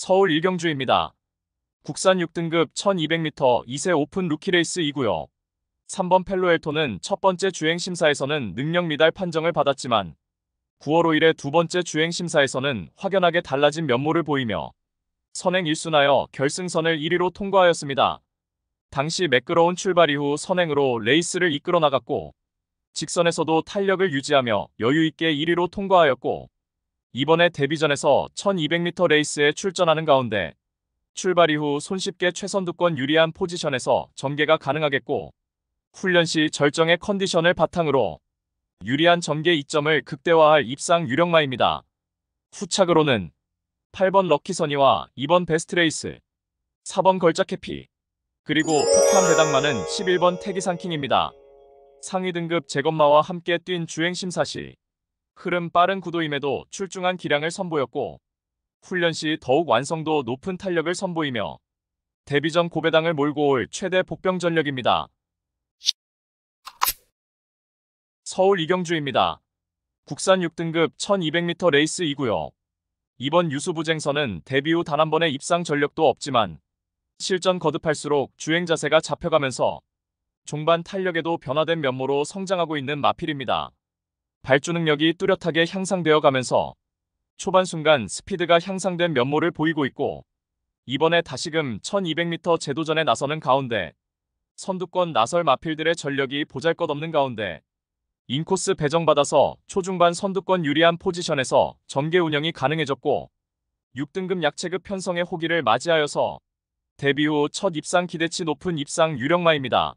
서울 일경주입니다. 국산 6등급 1200m 2세 오픈 루키레이스 2구요. 3번 펠로엘토는 첫 번째 주행심사에서는 능력 미달 판정을 받았지만 9월 5일의 두 번째 주행심사에서는 확연하게 달라진 면모를 보이며 선행 1순하여 결승선을 1위로 통과하였습니다. 당시 매끄러운 출발 이후 선행으로 레이스를 이끌어 나갔고 직선에서도 탄력을 유지하며 여유있게 1위로 통과하였고 이번에 데뷔전에서 1200m 레이스에 출전하는 가운데 출발 이후 손쉽게 최선두권 유리한 포지션에서 전개가 가능하겠고 훈련 시 절정의 컨디션을 바탕으로 유리한 전개 이점을 극대화할 입상 유력마입니다. 후착으로는 8번 럭키서니와 2번 베스트레이스, 4번 걸작해피, 그리고 폭탄 배당마는 11번 태기상킹입니다. 상위 등급 제검마와 함께 뛴 주행심사 시 흐름 빠른 구도임에도 출중한 기량을 선보였고 훈련 시 더욱 완성도 높은 탄력을 선보이며 데뷔전 고배당을 몰고 올 최대 복병 전력입니다. 서울 이경주입니다. 국산 6등급 1200m 레이스 2구요. 이번 유수부쟁선은 데뷔 후 단 한 번의 입상 전력도 없지만 실전 거듭할수록 주행 자세가 잡혀가면서 종반 탄력에도 변화된 면모로 성장하고 있는 마필입니다. 발주 능력이 뚜렷하게 향상되어 가면서 초반 순간 스피드가 향상된 면모를 보이고 있고 이번에 다시금 1200m 제도전에 나서는 가운데 선두권 나설 마필들의 전력이 보잘것없는 가운데 인코스 배정받아서 초중반 선두권 유리한 포지션에서 전개 운영이 가능해졌고 6등급 약체급 편성의 호기를 맞이하여서 데뷔 후 첫 입상 기대치 높은 입상 유력마입니다.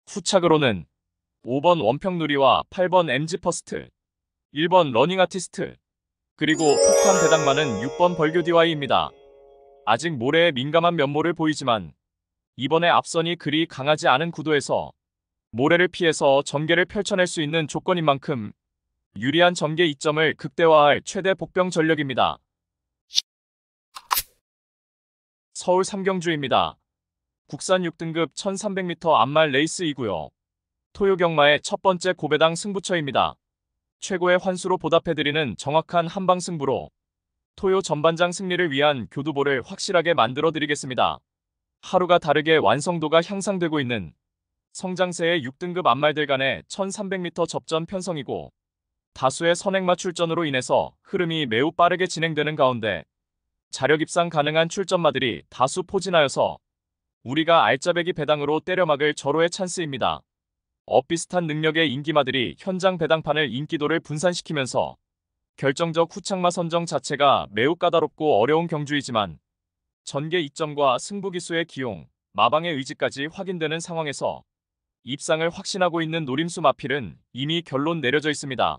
후착으로는 5번 원평누리와 8번 MG퍼스트, 1번 러닝아티스트, 그리고 폭탄 배당마는 6번 벌교DY입니다. 아직 모래에 민감한 면모를 보이지만 이번에 앞선이 그리 강하지 않은 구도에서 모래를 피해서 전개를 펼쳐낼 수 있는 조건인 만큼 유리한 전개 이점을 극대화할 최대 복병 전력입니다. 서울 삼경주입니다. 국산 6등급 1300m 암말 레이스 2구요. 토요 경마의 첫 번째 고배당 승부처입니다. 최고의 환수로 보답해드리는 정확한 한방 승부로 토요 전반장 승리를 위한 교두보를 확실하게 만들어드리겠습니다. 하루가 다르게 완성도가 향상되고 있는 성장세의 6등급 암말들 간의 1300m 접전 편성이고 다수의 선행마 출전으로 인해서 흐름이 매우 빠르게 진행되는 가운데 자력 입상 가능한 출전마들이 다수 포진하여서 우리가 알짜배기 배당으로 때려막을 절호의 찬스입니다. 엇비슷한 능력의 인기마들이 현장 배당판을 인기도를 분산시키면서 결정적 후착마 선정 자체가 매우 까다롭고 어려운 경주이지만 전개 이점과 승부기수의 기용, 마방의 의지까지 확인되는 상황에서 입상을 확신하고 있는 노림수 마필은 이미 결론 내려져 있습니다.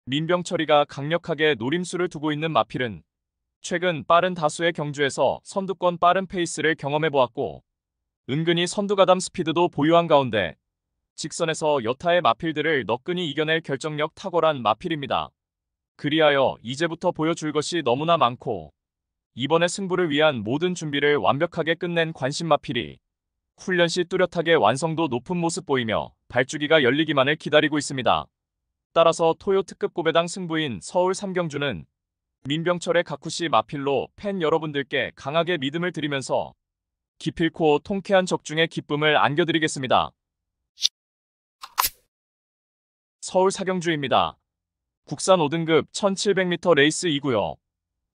민병철이가 강력하게 노림수를 두고 있는 마필은 최근 빠른 다수의 경주에서 선두권 빠른 페이스를 경험해보았고 은근히 선두가담 스피드도 보유한 가운데 직선에서 여타의 마필들을 너끈히 이겨낼 결정력 탁월한 마필입니다. 그리하여 이제부터 보여줄 것이 너무나 많고 이번의 승부를 위한 모든 준비를 완벽하게 끝낸 관심 마필이 훈련 시 뚜렷하게 완성도 높은 모습 보이며 발주기가 열리기만을 기다리고 있습니다. 따라서 토요 특급 고배당 승부인 서울 삼경주는 민병철의 가쿠시 마필로 팬 여러분들께 강하게 믿음을 드리면서 기필코 통쾌한 적중의 기쁨을 안겨드리겠습니다. 서울 사경주입니다. 국산 5등급 1700m 레이스 2구요.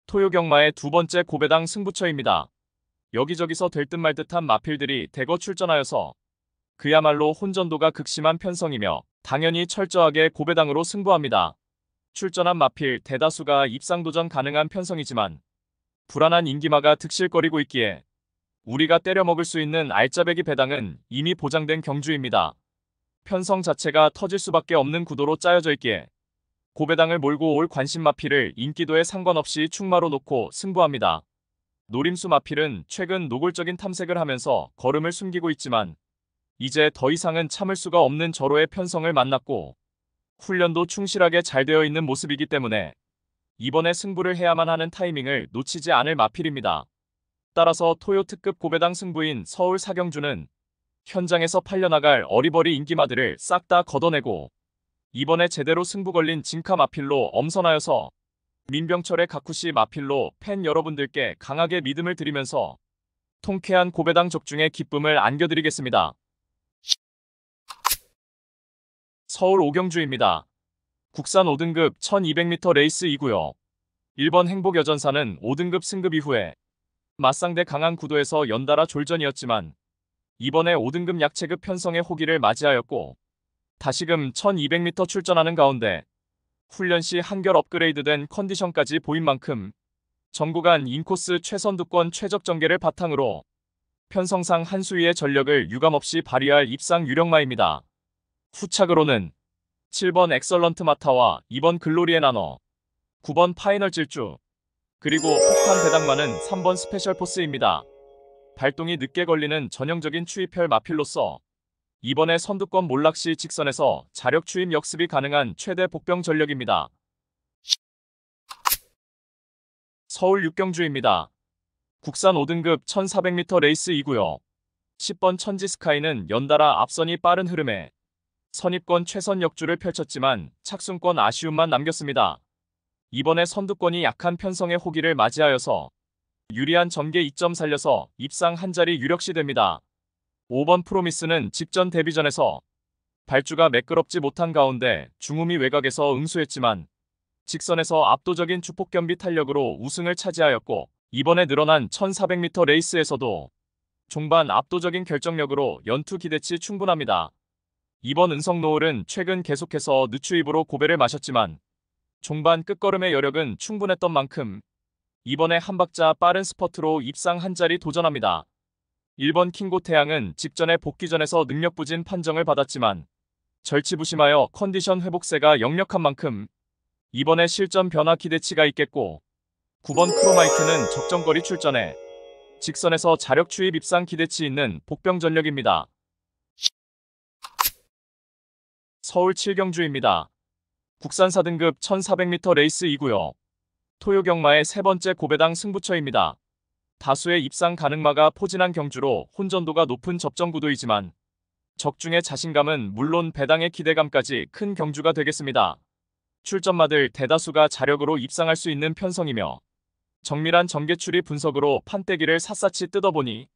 토요 경마의 두 번째 고배당 승부처입니다. 여기저기서 될 듯 말 듯한 마필들이 대거 출전하여서 그야말로 혼전도가 극심한 편성이며 당연히 철저하게 고배당으로 승부합니다. 출전한 마필 대다수가 입상도전 가능한 편성이지만 불안한 인기마가 득실거리고 있기에 우리가 때려먹을 수 있는 알짜배기 배당은 이미 보장된 경주입니다. 편성 자체가 터질 수밖에 없는 구도로 짜여져 있기에 고배당을 몰고 올 관심 마필을 인기도에 상관없이 충마로 놓고 승부합니다. 노림수 마필은 최근 노골적인 탐색을 하면서 걸음을 숨기고 있지만 이제 더 이상은 참을 수가 없는 절호의 편성을 만났고 훈련도 충실하게 잘 되어 있는 모습이기 때문에 이번에 승부를 해야만 하는 타이밍을 놓치지 않을 마필입니다. 따라서 토요 특급 고배당 승부인 서울 사경주는 현장에서 팔려나갈 어리버리 인기마들을 싹 다 걷어내고 이번에 제대로 승부 걸린 진카 마필로 엄선하여서 민병철의 가쿠시 마필로 팬 여러분들께 강하게 믿음을 드리면서 통쾌한 고배당 적중의 기쁨을 안겨드리겠습니다. 서울 오경주입니다. 국산 5등급 1200m 레이스2구요. 1번 행복여전사는 5등급 승급 이후에 맞상대 강한 구도에서 연달아 졸전이었지만 이번에 5등급 약체급 편성의 호기를 맞이하였고 다시금 1200m 출전하는 가운데 훈련 시 한결 업그레이드된 컨디션까지 보인 만큼 전구간 인코스 최선두권 최적 전개를 바탕으로 편성상 한 수위의 전력을 유감없이 발휘할 입상 유력마입니다. 후착으로는 7번 엑설런트 마타와 2번 글로리에 나눠 9번 파이널 질주 그리고 폭탄 배당마는 3번 스페셜 포스입니다. 발동이 늦게 걸리는 전형적인 추입혈 마필로서 이번에 선두권 몰락 시 직선에서 자력 추입 역습이 가능한 최대 복병 전력입니다. 서울 육경주입니다. 국산 5등급 1400m 레이스2구요. 10번 천지스카이는 연달아 앞선이 빠른 흐름에 선입권 최선 역주를 펼쳤지만 착순권 아쉬움만 남겼습니다. 이번에 선두권이 약한 편성의 호기를 맞이하여서 유리한 전개 2점 살려서 입상 한 자리 유력시 됩니다. 5번 프로미스는 직전 데뷔전에서 발주가 매끄럽지 못한 가운데 중후미 외곽에서 응수했지만 직선에서 압도적인 주폭 겸비 탄력으로 우승을 차지하였고 이번에 늘어난 1400m 레이스에서도 종반 압도적인 결정력으로 연투 기대치 충분합니다. 이번 은성노을은 최근 계속해서 늦추입으로 고배를 마셨지만 종반 끝걸음의 여력은 충분했던 만큼 이번에 한 박자 빠른 스퍼트로 입상 한 자리 도전합니다. 1번 킹고 태양은 직전에 복귀전에서 능력 부진 판정을 받았지만 절치부심하여 컨디션 회복세가 역력한 만큼 이번에 실전 변화 기대치가 있겠고 9번 크로마이트는 적정거리 출전에 직선에서 자력 추입 입상 기대치 있는 복병 전력입니다. 서울 7경주입니다. 국산 4등급 1400m 레이스2구요. 토요 경마의 세 번째 고배당 승부처입니다. 다수의 입상 가능마가 포진한 경주로 혼전도가 높은 접전 구도이지만 적중의 자신감은 물론 배당의 기대감까지 큰 경주가 되겠습니다. 출전마들 대다수가 자력으로 입상할 수 있는 편성이며 정밀한 전개추리 분석으로 판때기를 샅샅이 뜯어보니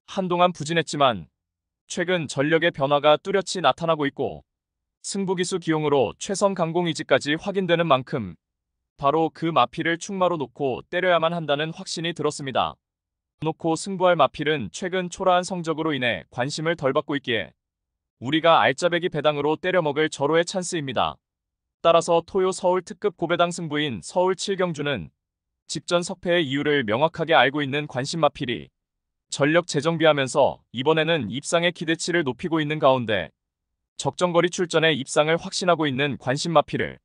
한동안 부진했지만 최근 전력의 변화가 뚜렷이 나타나고 있고 승부기수 기용으로 최선 강공 의지까지 확인되는 만큼 바로 그 마필을 충마로 놓고 때려야만 한다는 확신이 들었습니다. 놓고 승부할 마필은 최근 초라한 성적으로 인해 관심을 덜 받고 있기에 우리가 알짜배기 배당으로 때려먹을 절호의 찬스입니다. 따라서 토요 서울 특급 고배당 승부인 서울 7경주는 직전 석패의 이유를 명확하게 알고 있는 관심 마필이 전력 재정비하면서 이번에는 입상의 기대치를 높이고 있는 가운데 적정거리 출전에 입상을 확신하고 있는 관심 마필을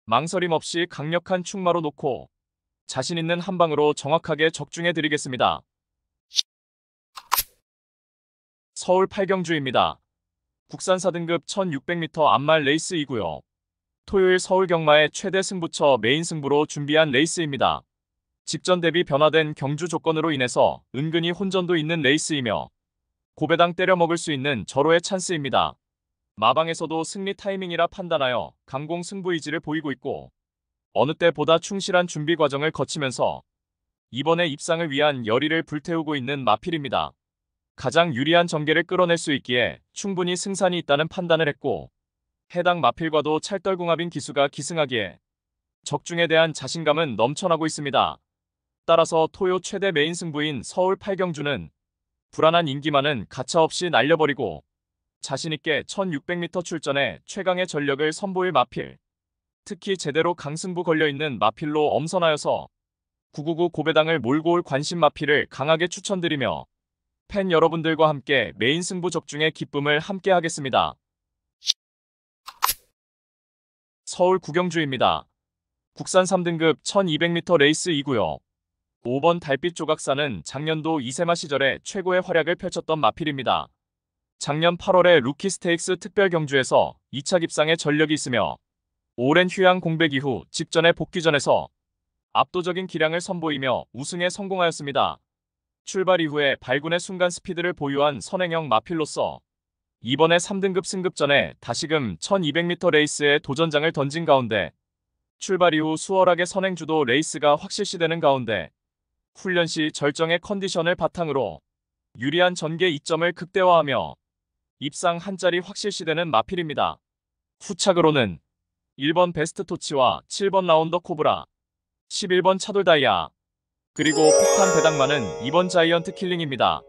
망설임 없이 강력한 충마로 놓고 자신 있는 한 방으로 정확하게 적중해 드리겠습니다. 서울 8경주입니다. 국산 4등급 1600m 암말 레이스2구요. 토요일 서울 경마의 최대 승부처 메인 승부로 준비한 레이스입니다. 직전 대비 변화된 경주 조건으로 인해서 은근히 혼전도 있는 레이스이며 고배당 때려먹을 수 있는 절호의 찬스입니다. 마방에서도 승리 타이밍이라 판단하여 강공 승부 의지를 보이고 있고 어느 때보다 충실한 준비 과정을 거치면서 이번에 입상을 위한 열의를 불태우고 있는 마필입니다. 가장 유리한 전개를 끌어낼 수 있기에 충분히 승산이 있다는 판단을 했고 해당 마필과도 찰떨궁합인 기수가 기승하기에 적중에 대한 자신감은 넘쳐나고 있습니다. 따라서 토요 최대 메인 승부인 서울 8경주는 불안한 인기만은 가차없이 날려버리고 자신있게 1600m 출전에 최강의 전력을 선보일 마필, 특히 제대로 강승부 걸려있는 마필로 엄선하여서 999 고배당을 몰고 올 관심 마필을 강하게 추천드리며 팬 여러분들과 함께 메인 승부 적중의 기쁨을 함께 하겠습니다. 서울 9경주입니다. 국산 3등급 1200m 레이스2구요. 5번 달빛 조각사는 작년도 이세마 시절에 최고의 활약을 펼쳤던 마필입니다. 작년 8월에 루키 스테이크스 특별 경주에서 2차 입상에 전력이 있으며 오랜 휴양 공백 이후 직전의 복귀전에서 압도적인 기량을 선보이며 우승에 성공하였습니다. 출발 이후에 발군의 순간 스피드를 보유한 선행형 마필로서 이번에 3등급 승급전에 다시금 1200m 레이스에 도전장을 던진 가운데 출발 이후 수월하게 선행주도 레이스가 확실시되는 가운데 훈련 시 절정의 컨디션을 바탕으로 유리한 전개 이점을 극대화하며 입상 한 자리 확실시되는 마필입니다. 후착으로는 1번 베스트 토치와 7번 라운더 코브라, 11번 차돌 다이아, 그리고 폭탄 배당만은 2번 자이언트 킬링입니다.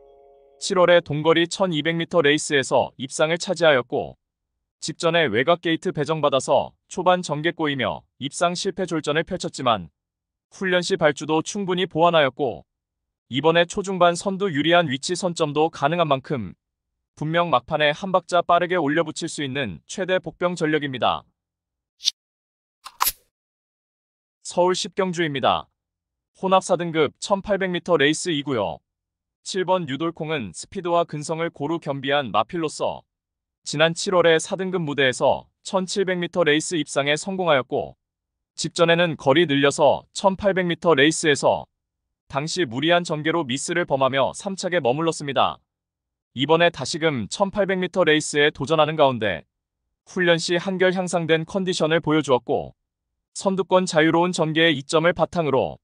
7월에 동거리 1200m 레이스에서 입상을 차지하였고 직전에 외곽 게이트 배정받아서 초반 전개 꼬이며 입상 실패 졸전을 펼쳤지만 훈련 시 발주도 충분히 보완하였고 이번에 초중반 선두 유리한 위치 선점도 가능한 만큼 분명 막판에 한 박자 빠르게 올려붙일 수 있는 최대 복병 전력입니다. 서울 10경주입니다. 혼합 4등급 1800m 레이스 2구요. 7번 유돌콩은 스피드와 근성을 고루 겸비한 마필로서 지난 7월에 4등급 무대에서 1700m 레이스 입상에 성공하였고 직전에는 거리 늘려서 1800m 레이스에서 당시 무리한 전개로 미스를 범하며 3착에 머물렀습니다. 이번에 다시금 1800m 레이스에 도전하는 가운데 훈련 시 한결 향상된 컨디션을 보여주었고 선두권 자유로운 전개의 이점을 바탕으로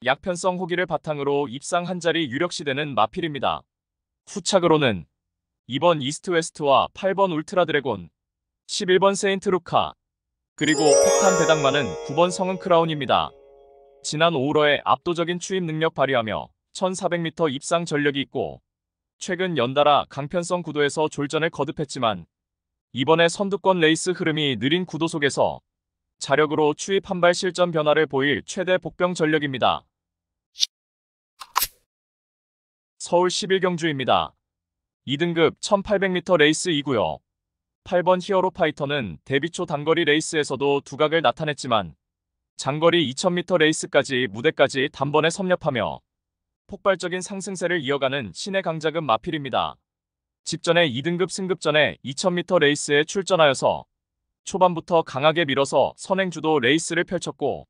약편성 호기를 바탕으로 입상 한 자리 유력시되는 마필입니다. 후착으로는 2번 이스트 웨스트와 8번 울트라 드래곤, 11번 세인트 루카, 그리고 폭탄 배당만은 9번 성은 크라운입니다. 지난 5월에 압도적인 추입 능력 발휘하며 1400m 입상 전력이 있고 최근 연달아 강편성 구도에서 졸전을 거듭했지만 이번에 선두권 레이스 흐름이 느린 구도 속에서 자력으로 추입 한발 실전 변화를 보일 최대 복병 전력입니다. 서울 11경주입니다. 2등급 1800m 레이스 2구요. 8번 히어로 파이터는 데뷔 초 단거리 레이스에서도 두각을 나타냈지만 장거리 2000m 레이스까지 무대까지 단번에 섭렵하며 폭발적인 상승세를 이어가는 신의 강자급 마필입니다. 직전에 2등급 승급전에 2000m 레이스에 출전하여서 초반부터 강하게 밀어서 선행주도 레이스를 펼쳤고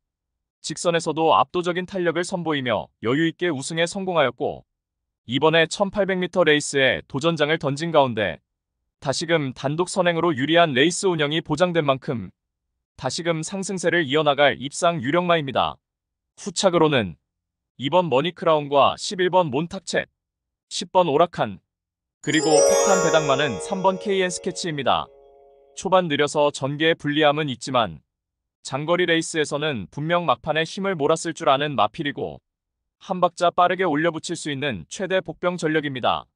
직선에서도 압도적인 탄력을 선보이며 여유있게 우승에 성공하였고 이번에 1800m 레이스에 도전장을 던진 가운데 다시금 단독 선행으로 유리한 레이스 운영이 보장된 만큼 다시금 상승세를 이어나갈 입상 유력마입니다. 후착으로는 2번 머니크라운과 11번 몬탁챗, 10번 오라칸, 그리고 폭탄 배당만은 3번 KN 스케치입니다. 초반 느려서 전개에 불리함은 있지만 장거리 레이스에서는 분명 막판에 힘을 몰았을 줄 아는 마필이고 한 박자 빠르게 올려붙일 수 있는 최대 복병 전력입니다.